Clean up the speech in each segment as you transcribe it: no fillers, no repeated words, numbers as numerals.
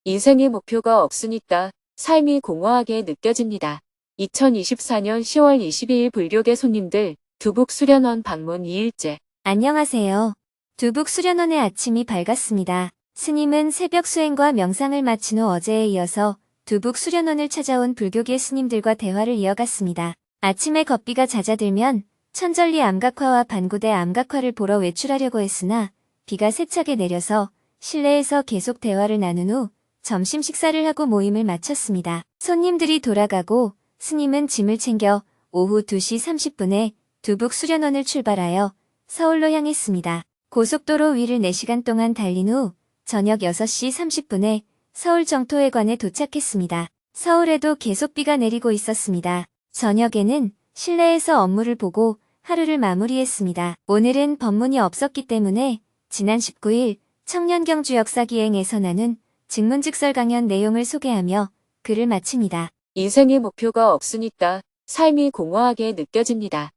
인생의 목표가 없으니까 삶이 공허하게 느껴집니다. 2024년 10월 22일 불교계 손님들 두북 수련원 방문 2일째. 안녕하세요. 두북 수련원의 아침이 밝았습니다. 스님은 새벽 수행과 명상을 마친 후 어제에 이어서 두북 수련원을 찾아온 불교계 스님들과 대화를 이어갔습니다. 아침에 걷비가 잦아들면 천절리 암각화와 반고대 암각화를 보러 외출하려고 했으나 비가 세차게 내려서 실내에서 계속 대화를 나눈 후 점심 식사를 하고 모임을 마쳤습니다. 손님들이 돌아가고 스님은 짐을 챙겨 오후 2시 30분에 두북 수련원을 출발하여 서울로 향했습니다. 고속도로 위를 4시간 동안 달린 후 저녁 6시 30분에 서울 정토회관에 도착했습니다. 서울에도 계속 비가 내리고 있었습니다. 저녁에는 실내에서 업무를 보고 하루를 마무리했습니다. 오늘은 법문이 없었기 때문에 지난 19일 청년경주 역사기행에서 나눈 증문즉설 강연 내용을 소개하며 글을 마칩니다. 인생의 목표가 없으니까 삶이 공허하게 느껴집니다.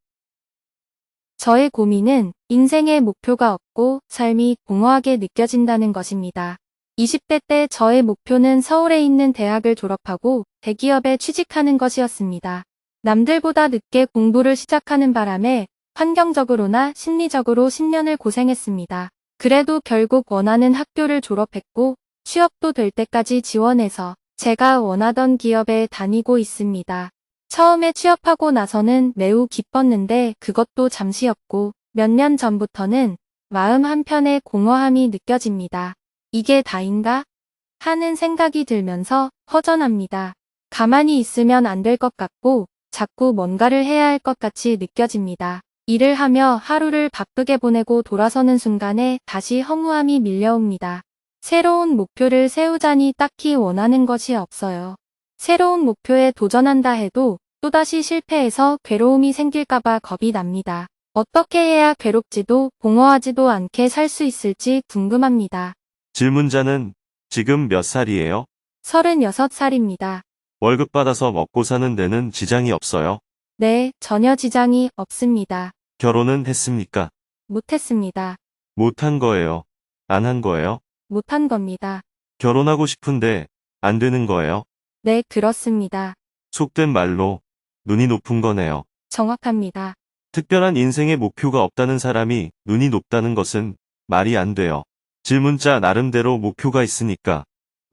저의 고민은 인생의 목표가 없고 삶이 공허하게 느껴진다는 것입니다. 20대 때 저의 목표는 서울에 있는 대학을 졸업하고 대기업에 취직하는 것이었습니다. 남들보다 늦게 공부를 시작하는 바람에 환경적으로나 심리적으로 10년을 고생했습니다. 그래도 결국 원하는 학교를 졸업했고 취업도 될 때까지 지원해서 제가 원하던 기업에 다니고 있습니다. 처음에 취업하고 나서는 매우 기뻤는데 그것도 잠시였고 몇 년 전부터는 마음 한편에 공허함이 느껴집니다. 이게 다인가? 하는 생각이 들면서 허전합니다. 가만히 있으면 안 될 것 같고 자꾸 뭔가를 해야 할 것 같이 느껴집니다. 일을 하며 하루를 바쁘게 보내고 돌아서는 순간에 다시 허무함이 밀려옵니다. 새로운 목표를 세우자니 딱히 원하는 것이 없어요. 새로운 목표에 도전한다 해도 또다시 실패해서 괴로움이 생길까봐 겁이 납니다. 어떻게 해야 괴롭지도 공허하지도 않게 살 수 있을지 궁금합니다. 질문자는 지금 몇 살이에요? 36살입니다. 월급 받아서 먹고 사는 데는 지장이 없어요? 네, 전혀 지장이 없습니다. 결혼은 했습니까? 못했습니다. 못한 거예요? 안 한 거예요? 못한 겁니다. 결혼하고 싶은데 안 되는 거예요? 네, 그렇습니다. 속된 말로 눈이 높은 거네요. 정확합니다. 특별한 인생의 목표가 없다는 사람이 눈이 높다는 것은 말이 안 돼요. 질문자 나름대로 목표가 있으니까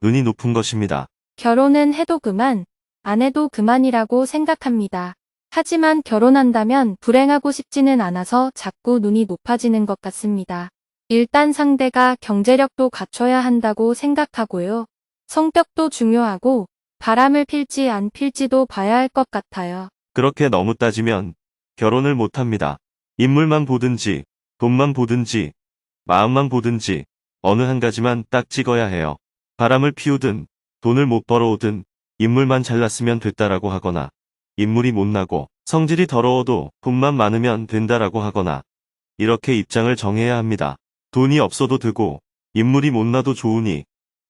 눈이 높은 것입니다. 결혼은 해도 그만, 안 해도 그만이라고 생각합니다. 하지만 결혼한다면 불행하고 싶지는 않아서 자꾸 눈이 높아지는 것 같습니다. 일단 상대가 경제력도 갖춰야 한다고 생각하고요. 성격도 중요하고 바람을 필지 안 필지도 봐야 할 것 같아요. 그렇게 너무 따지면 결혼을 못합니다. 인물만 보든지 돈만 보든지 마음만 보든지 어느 한 가지만 딱 찍어야 해요. 바람을 피우든 돈을 못 벌어오든 인물만 잘났으면 됐다라고 하거나 인물이 못나고 성질이 더러워도 돈만 많으면 된다라고 하거나 이렇게 입장을 정해야 합니다. 돈이 없어도 되고 인물이 못나도 좋으니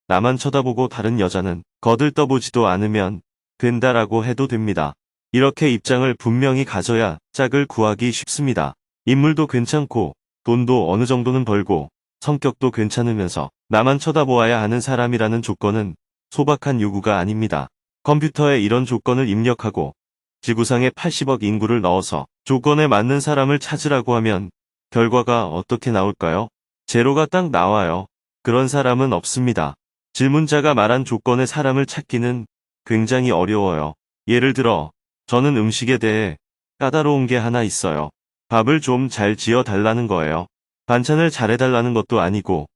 나만 쳐다보고 다른 여자는 거들떠보지도 않으면 된다라고 해도 됩니다. 이렇게 입장을 분명히 가져야 짝을 구하기 쉽습니다. 인물도 괜찮고 돈도 어느 정도는 벌고 성격도 괜찮으면서 나만 쳐다보아야 하는 사람이라는 조건은 소박한 요구가 아닙니다. 컴퓨터에 이런 조건을 입력하고 지구상에 80억 인구를 넣어서 조건에 맞는 사람을 찾으라고 하면 결과가 어떻게 나올까요? 제로가 딱 나와요. 그런 사람은 없습니다. 질문자가 말한 조건의 사람을 찾기는 굉장히 어려워요. 예를 들어 저는 음식에 대해 까다로운 게 하나 있어요. 밥을 좀 잘 지어 달라는 거예요. 반찬을 잘해달라는 것도 아니고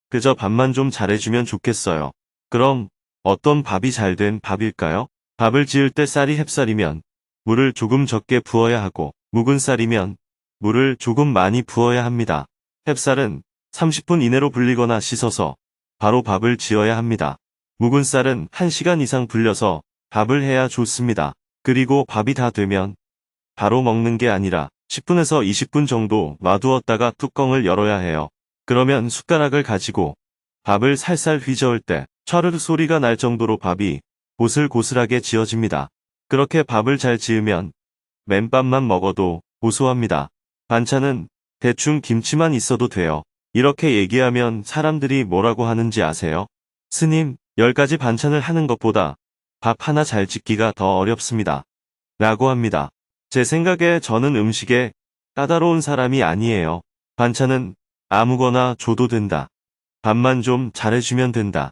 그저 밥만 좀 잘해주면 좋겠어요. 그럼 어떤 밥이 잘된 밥일까요? 밥을 지을 때 쌀이 햅쌀이면 물을 조금 적게 부어야 하고 묵은 쌀이면 물을 조금 많이 부어야 합니다. 햅쌀은 30분 이내로 불리거나 씻어서 바로 밥을 지어야 합니다. 묵은 쌀은 1시간 이상 불려서 밥을 해야 좋습니다. 그리고 밥이 다 되면 바로 먹는 게 아니라 10분에서 20분 정도 놔두었다가 뚜껑을 열어야 해요. 그러면 숟가락을 가지고 밥을 살살 휘저을 때 철르르 소리가 날 정도로 밥이 고슬고슬하게 지어집니다. 그렇게 밥을 잘 지으면 맨밥만 먹어도 고소합니다. 반찬은 대충 김치만 있어도 돼요. 이렇게 얘기하면 사람들이 뭐라고 하는지 아세요? 스님, 10가지 반찬을 하는 것보다 밥 하나 잘 짓기가 더 어렵습니다. 라고 합니다. 제 생각에 저는 음식에 까다로운 사람이 아니에요. 반찬은 아무거나 줘도 된다. 밥만 좀 잘해주면 된다.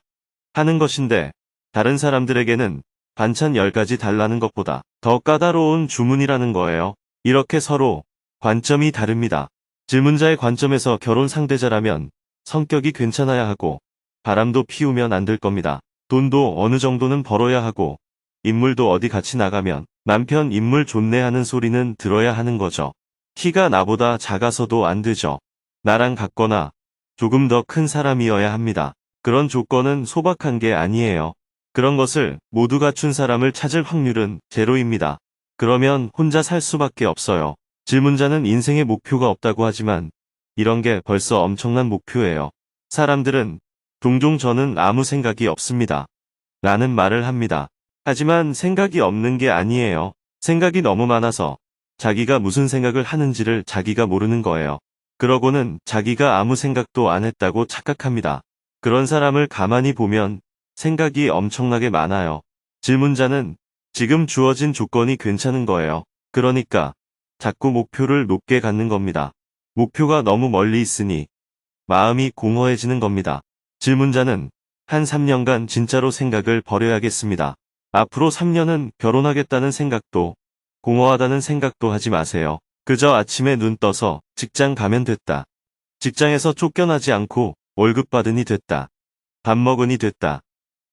하는 것인데 다른 사람들에게는 반찬 10가지 달라는 것보다 더 까다로운 주문이라는 거예요. 이렇게 서로 관점이 다릅니다. 질문자의 관점에서 결혼 상대자라면 성격이 괜찮아야 하고 바람도 피우면 안 될 겁니다. 돈도 어느 정도는 벌어야 하고 인물도 어디 같이 나가면 남편 인물 좋네 하는 소리는 들어야 하는 거죠. 키가 나보다 작아서도 안 되죠. 나랑 같거나 조금 더 큰 사람이어야 합니다. 그런 조건은 소박한 게 아니에요. 그런 것을 모두 갖춘 사람을 찾을 확률은 제로입니다. 그러면 혼자 살 수밖에 없어요. 질문자는 인생의 목표가 없다고 하지만 이런 게 벌써 엄청난 목표예요. 사람들은 종종 저는 아무 생각이 없습니다. 라는 말을 합니다. 하지만 생각이 없는 게 아니에요. 생각이 너무 많아서 자기가 무슨 생각을 하는지를 자기가 모르는 거예요. 그러고는 자기가 아무 생각도 안 했다고 착각합니다. 그런 사람을 가만히 보면 생각이 엄청나게 많아요. 질문자는 지금 주어진 조건이 괜찮은 거예요. 그러니까 자꾸 목표를 높게 갖는 겁니다. 목표가 너무 멀리 있으니 마음이 공허해지는 겁니다. 질문자는 한 3년간 진짜로 생각을 버려야겠습니다. 앞으로 3년은 결혼하겠다는 생각도 공허하다는 생각도 하지 마세요. 그저 아침에 눈 떠서 직장 가면 됐다. 직장에서 쫓겨나지 않고 월급 받으니 됐다. 밥 먹으니 됐다.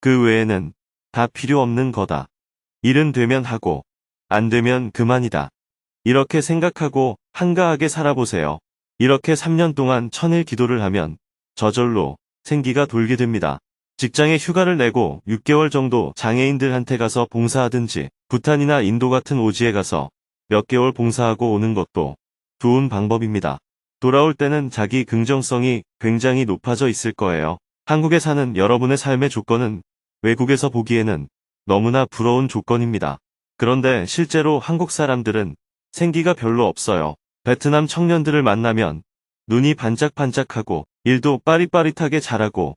그 외에는 다 필요 없는 거다. 일은 되면 하고 안 되면 그만이다. 이렇게 생각하고 한가하게 살아보세요. 이렇게 3년 동안 천일 기도를 하면 저절로 생기가 돌게 됩니다. 직장에 휴가를 내고 6개월 정도 장애인들한테 가서 봉사하든지 부탄이나 인도 같은 오지에 가서 몇 개월 봉사하고 오는 것도 좋은 방법입니다. 돌아올 때는 자기 긍정성이 굉장히 높아져 있을 거예요. 한국에 사는 여러분의 삶의 조건은 외국에서 보기에는 너무나 부러운 조건입니다. 그런데 실제로 한국 사람들은 생기가 별로 없어요. 베트남 청년들을 만나면 눈이 반짝반짝하고 일도 빠릿빠릿하게 잘하고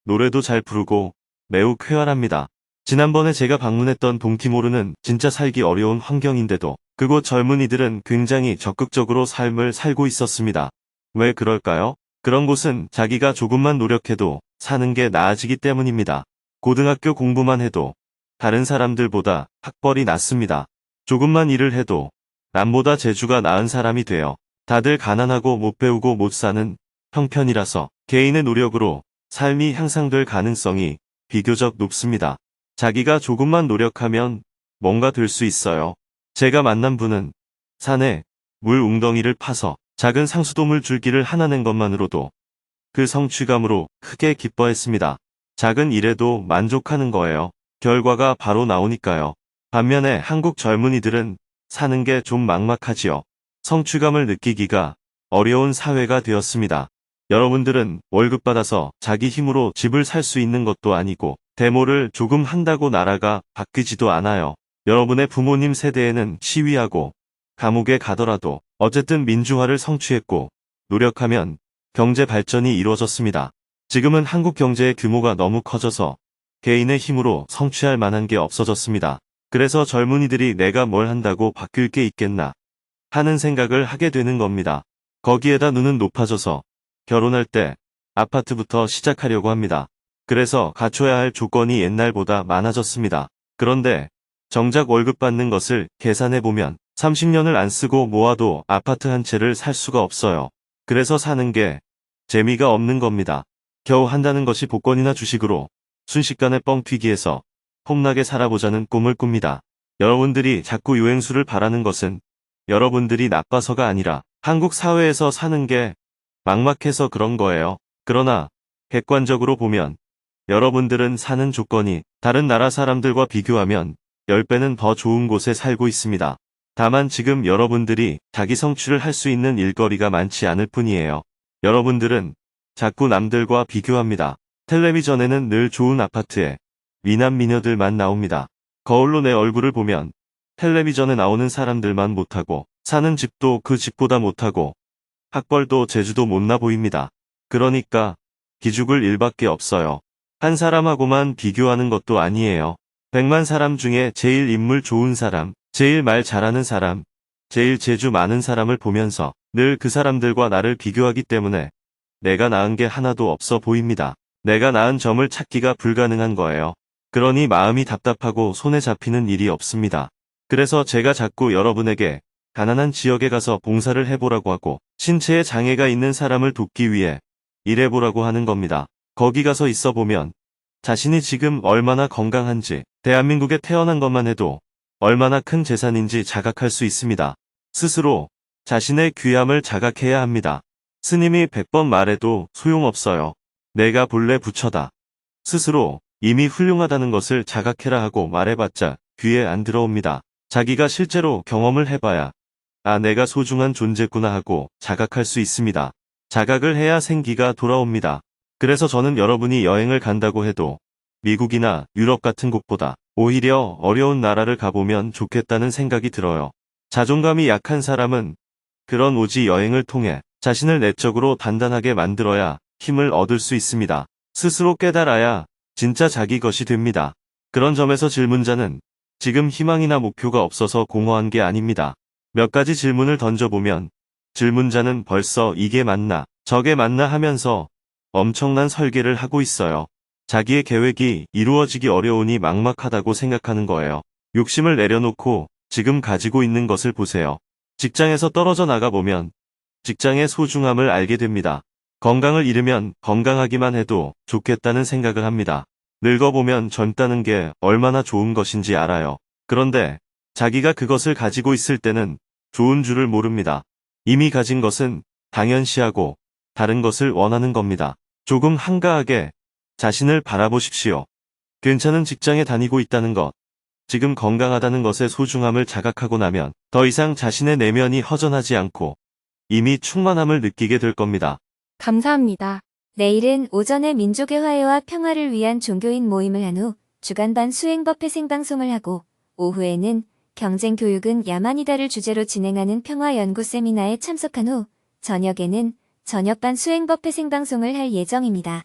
노래도 잘 부르고 매우 쾌활합니다. 지난번에 제가 방문했던 동티모르는 진짜 살기 어려운 환경인데도 그곳 젊은이들은 굉장히 적극적으로 삶을 살고 있었습니다. 왜 그럴까요? 그런 곳은 자기가 조금만 노력해도 사는 게 나아지기 때문입니다. 고등학교 공부만 해도 다른 사람들보다 학벌이 낮습니다. 조금만 일을 해도 남보다 재주가 나은 사람이 돼요. 다들 가난하고 못 배우고 못 사는 형편이라서 개인의 노력으로 삶이 향상될 가능성이 비교적 높습니다. 자기가 조금만 노력하면 뭔가 될 수 있어요. 제가 만난 분은 산에 물 웅덩이를 파서 작은 상수도물 줄기를 하나 낸 것만으로도 그 성취감으로 크게 기뻐했습니다. 작은 일에도 만족하는 거예요. 결과가 바로 나오니까요. 반면에 한국 젊은이들은 사는 게 좀 막막하지요. 성취감을 느끼기가 어려운 사회가 되었습니다. 여러분들은 월급 받아서 자기 힘으로 집을 살 수 있는 것도 아니고 데모를 조금 한다고 나라가 바뀌지도 않아요. 여러분의 부모님 세대에는 시위하고 감옥에 가더라도 어쨌든 민주화를 성취했고 노력하면 경제 발전이 이루어졌습니다. 지금은 한국 경제의 규모가 너무 커져서 개인의 힘으로 성취할 만한 게 없어졌습니다. 그래서 젊은이들이 내가 뭘 한다고 바뀔 게 있겠나 하는 생각을 하게 되는 겁니다. 거기에다 눈은 높아져서 결혼할 때 아파트부터 시작하려고 합니다. 그래서 갖춰야 할 조건이 옛날보다 많아졌습니다. 그런데 정작 월급 받는 것을 계산해보면 30년을 안 쓰고 모아도 아파트 한 채를 살 수가 없어요. 그래서 사는 게 재미가 없는 겁니다. 겨우 한다는 것이 복권이나 주식으로 순식간에 뻥 튀기해서 폼나게 살아보자는 꿈을 꿉니다. 여러분들이 자꾸 유행수를 바라는 것은 여러분들이 나빠서가 아니라 한국 사회에서 사는 게 막막해서 그런 거예요. 그러나 객관적으로 보면 여러분들은 사는 조건이 다른 나라 사람들과 비교하면 10배는 더 좋은 곳에 살고 있습니다. 다만 지금 여러분들이 자기 성취를 할 수 있는 일거리가 많지 않을 뿐이에요. 여러분들은 자꾸 남들과 비교합니다. 텔레비전에는 늘 좋은 아파트에 미남 미녀들만 나옵니다. 거울로 내 얼굴을 보면 텔레비전에 나오는 사람들만 못하고 사는 집도 그 집보다 못하고 학벌도 재주도 못나 보입니다. 그러니까 기죽을 일밖에 없어요. 한 사람하고만 비교하는 것도 아니에요. 100만 사람 중에 제일 인물 좋은 사람, 제일 말 잘하는 사람, 제일 재주 많은 사람을 보면서 늘 그 사람들과 나를 비교하기 때문에 내가 나은 게 하나도 없어 보입니다. 내가 나은 점을 찾기가 불가능한 거예요. 그러니 마음이 답답하고 손에 잡히는 일이 없습니다. 그래서 제가 자꾸 여러분에게 가난한 지역에 가서 봉사를 해보라고 하고 신체에 장애가 있는 사람을 돕기 위해 일해보라고 하는 겁니다. 거기 가서 있어보면 자신이 지금 얼마나 건강한지, 대한민국에 태어난 것만 해도 얼마나 큰 재산인지 자각할 수 있습니다. 스스로 자신의 귀함을 자각해야 합니다. 스님이 100번 말해도 소용없어요. 내가 본래 부처다. 스스로 이미 훌륭하다는 것을 자각해라 하고 말해봤자 귀에 안 들어옵니다. 자기가 실제로 경험을 해봐야 아, 내가 소중한 존재구나 하고 자각할 수 있습니다. 자각을 해야 생기가 돌아옵니다. 그래서 저는 여러분이 여행을 간다고 해도 미국이나 유럽 같은 곳보다 오히려 어려운 나라를 가보면 좋겠다는 생각이 들어요. 자존감이 약한 사람은 그런 오지 여행을 통해 자신을 내적으로 단단하게 만들어야 힘을 얻을 수 있습니다. 스스로 깨달아야 진짜 자기 것이 됩니다. 그런 점에서 질문자는 지금 희망이나 목표가 없어서 공허한 게 아닙니다. 몇 가지 질문을 던져보면 질문자는 벌써 이게 맞나 저게 맞나 하면서 엄청난 설계를 하고 있어요. 자기의 계획이 이루어지기 어려우니 막막하다고 생각하는 거예요. 욕심을 내려놓고 지금 가지고 있는 것을 보세요. 직장에서 떨어져 나가보면 직장의 소중함을 알게 됩니다. 건강을 잃으면 건강하기만 해도 좋겠다는 생각을 합니다. 늙어보면 젊다는 게 얼마나 좋은 것인지 알아요. 그런데 자기가 그것을 가지고 있을 때는 좋은 줄을 모릅니다. 이미 가진 것은 당연시하고 다른 것을 원하는 겁니다. 조금 한가하게 자신을 바라보십시오. 괜찮은 직장에 다니고 있다는 것, 지금 건강하다는 것의 소중함을 자각하고 나면 더 이상 자신의 내면이 허전하지 않고 이미 충만함을 느끼게 될 겁니다. 감사합니다. 내일은 오전에 민족의 화해와 평화를 위한 종교인 모임을 한 후 주간반 수행법회 생방송을 하고 오후에는 경쟁 교육은 야만이다를 주제로 진행하는 평화연구 세미나에 참석한 후 저녁에는 저녁반 수행법회 생방송을 할 예정입니다.